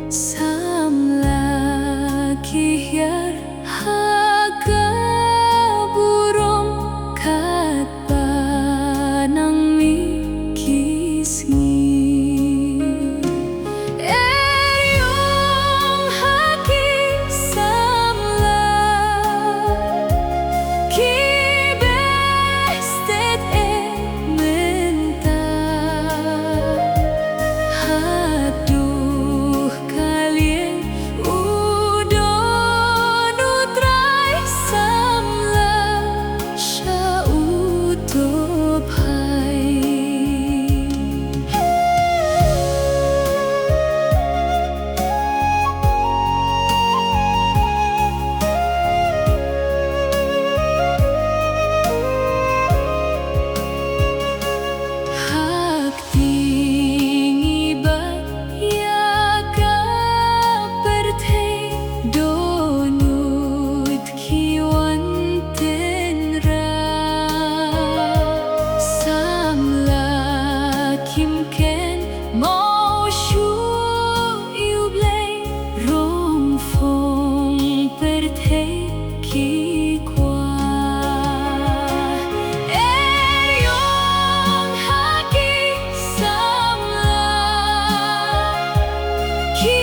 Samla kihyar haga burung kat panang mi kisngi eryong haki samla ki bestet menta haduh kalian udon utrai samla syautup hai hak tinggi bat ya ka perthei donut kiwan tenra samla kimken mau shu iublei rong phong perthei ki kwa eryong haki samla ki